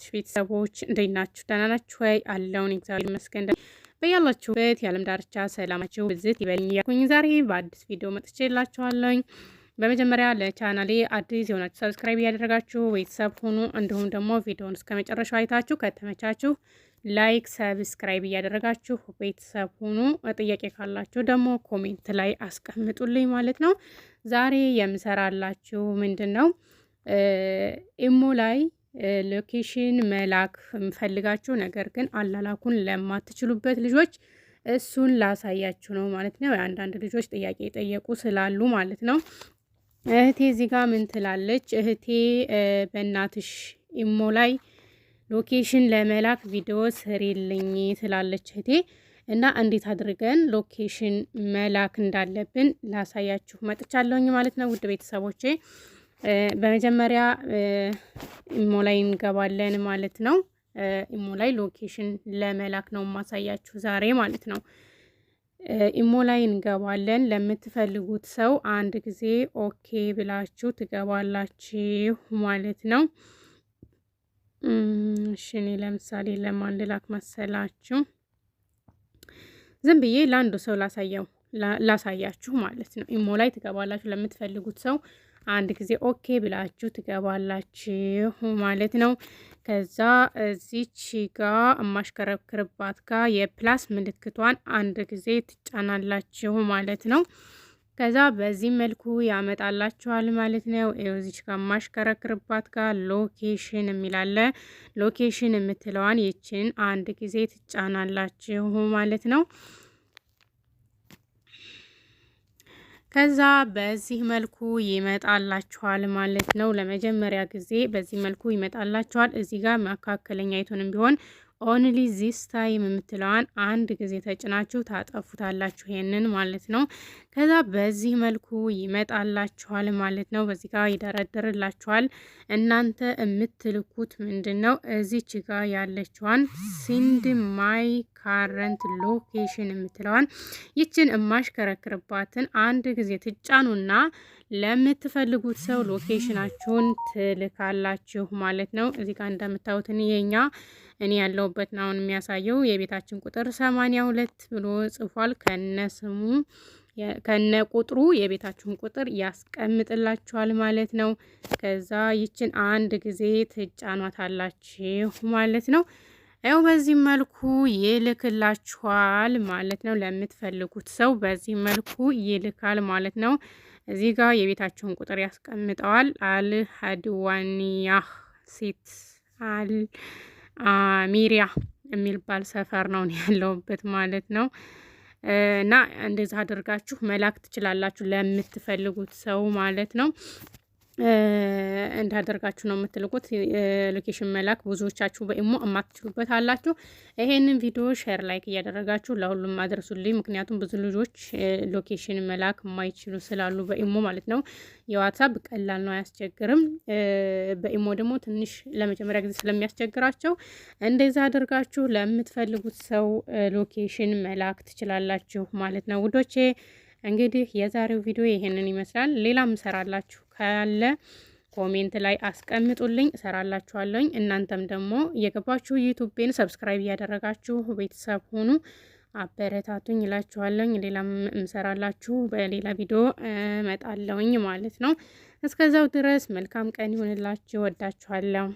ናችሁ ቤተሰቦች? እንዴት ናችሁ? ደህና ናችሁ ወይ? አለውን እግዚአብሔር ይመስገን። በያላችሁበት የዓለም ዳርቻ ሰላማችሁ ብዝት ይበልኝ እያልኩኝ ዛሬ በአዲስ ቪዲዮ መጥቼላችኋለሁኝ። በመጀመሪያ ለቻናሌ አዲስ የሆናችሁ ሰብስክራይብ እያደረጋችሁ ቤተሰብ ሁኑ። እንዲሁም ደግሞ ቪዲዮውን እስከ መጨረሻው አይታችሁ ከተመቻችሁ ላይክ፣ ሰብስክራይብ እያደረጋችሁ ቤተሰብ ሁኑ። ጥያቄ ካላችሁ ደግሞ ኮሜንት ላይ አስቀምጡልኝ ማለት ነው። ዛሬ የምሰራላችሁ ምንድን ነው ኢሞ ላይ ሎኬሽን መላክ ፈልጋችሁ ነገር ግን አላላኩን ለማትችሉበት ልጆች እሱን ላሳያችሁ ነው ማለት ነው። አንዳንድ ልጆች ጥያቄ የጠየቁ ስላሉ ማለት ነው። እህቴ እዚህ ጋር ምን ትላለች? እህቴ በእናትሽ ኢሞ ላይ ሎኬሽን ለመላክ ቪዲዮ ስሪልኝ ትላለች እህቴ። እና እንዴት አድርገን ሎኬሽን መላክ እንዳለብን ላሳያችሁ መጥቻለሁኝ ማለት ነው። ውድ ቤተሰቦቼ በመጀመሪያ ኢሞ ላይ እንገባለን ማለት ነው። ኢሞ ላይ ሎኬሽን ለመላክ ነው ማሳያችሁ ዛሬ ማለት ነው። ኢሞ ላይ እንገባለን። ለምትፈልጉት ሰው አንድ ጊዜ ኦኬ ብላችሁ ትገባላችሁ ማለት ነው። እሺ እኔ ለምሳሌ ለማን ልላክ መሰላችሁ? ዝም ብዬ ለአንዱ ሰው ላሳያችሁ ማለት ነው። ኢሞ ላይ ትገባላችሁ። ለምትፈልጉት ሰው አንድ ጊዜ ኦኬ ብላችሁ ትገባላችሁ ማለት ነው። ከዛ እዚች ጋር የማሽከረክርባት ጋር የፕላስ ምልክቷን አንድ ጊዜ ትጫናላችሁ ማለት ነው። ከዛ በዚህ መልኩ ያመጣላችኋል ማለት ነው። እዚች ጋር የማሽከረክርባት ጋር ሎኬሽን የሚላለ ሎኬሽን የምትለዋን ይችን አንድ ጊዜ ትጫናላችሁ ማለት ነው። ከዛ በዚህ መልኩ ይመጣላችኋል ማለት ነው። ለመጀመሪያ ጊዜ በዚህ መልኩ ይመጣላችኋል። እዚህ ጋር መካከለኛ አይቶንም ቢሆን ኦንሊ ዚስ ታይም የምትለዋን አንድ ጊዜ ተጭናችሁ ታጠፉታላችሁ ይሄንን ማለት ነው። ከዛ በዚህ መልኩ ይመጣላችኋል ማለት ነው። በዚህ ጋር ይደረደርላችኋል። እናንተ የምትልኩት ምንድነው? እዚች ጋር ያለችዋን ሲንድ ማይ ካረንት ሎኬሽን የምትለዋን ይችን የማሽከረክርባትን አንድ ጊዜ ትጫኑና ለምትፈልጉት ሰው ሎኬሽናችሁን ትልካላችሁ ማለት ነው። እዚህ ጋር እንደምታዩት እኔ ያለሁበት ነው የሚያሳየው የቤታችን ቁጥር 82 ብሎ ጽፏል። ከነስሙ ከነ ቁጥሩ የቤታችሁን ቁጥር ያስቀምጥላችኋል ማለት ነው። ከዛ ይችን አንድ ጊዜ ትጫኗታላችሁ ማለት ነው። ያው በዚህ መልኩ ይልክላችኋል ማለት ነው። ለምትፈልጉት ሰው በዚህ መልኩ ይልካል ማለት ነው። እዚህ ጋር የቤታችሁን ቁጥር ያስቀምጠዋል። አል ሀድዋኒያህ ሴት አል ሚሪያ የሚባል ሰፈር ነው ያለውበት ማለት ነው። እና እንደዛ አድርጋችሁ መላክ ትችላላችሁ ለምትፈልጉት ሰው ማለት ነው። እንዳደርጋችሁ ነው የምትልቁት ሎኬሽን መላክ። ብዙዎቻችሁ በኢሞ የማትችሉበት አላችሁ። ይሄንን ቪዲዮ ሼር ላይክ እያደረጋችሁ ለሁሉም አድርሱልኝ። ምክንያቱም ብዙ ልጆች ሎኬሽን መላክ የማይችሉ ስላሉ በኢሞ ማለት ነው። የዋትሳፕ ቀላል ነው፣ አያስቸግርም። በኢሞ ደግሞ ትንሽ ለመጀመሪያ ጊዜ ስለሚያስቸግራቸው እንደዛ አድርጋችሁ ለምትፈልጉት ሰው ሎኬሽን መላክ ትችላላችሁ ማለት ነው ውዶቼ። እንግዲህ የዛሬው ቪዲዮ ይሄንን ይመስላል። ሌላም እሰራላችሁ ካለ ኮሜንት ላይ አስቀምጡልኝ፣ እሰራላችኋለሁኝ። እናንተም ደግሞ እየገባችሁ ዩቲዩብን ሰብስክራይብ እያደረጋችሁ ቤተሰብ ሁኑ፣ አበረታቱኝ እላችኋለሁኝ። ሌላም እሰራላችሁ በሌላ ቪዲዮ እመጣለሁኝ ማለት ነው። እስከዛው ድረስ መልካም ቀን ይሁንላችሁ። ወዳችኋለሁ።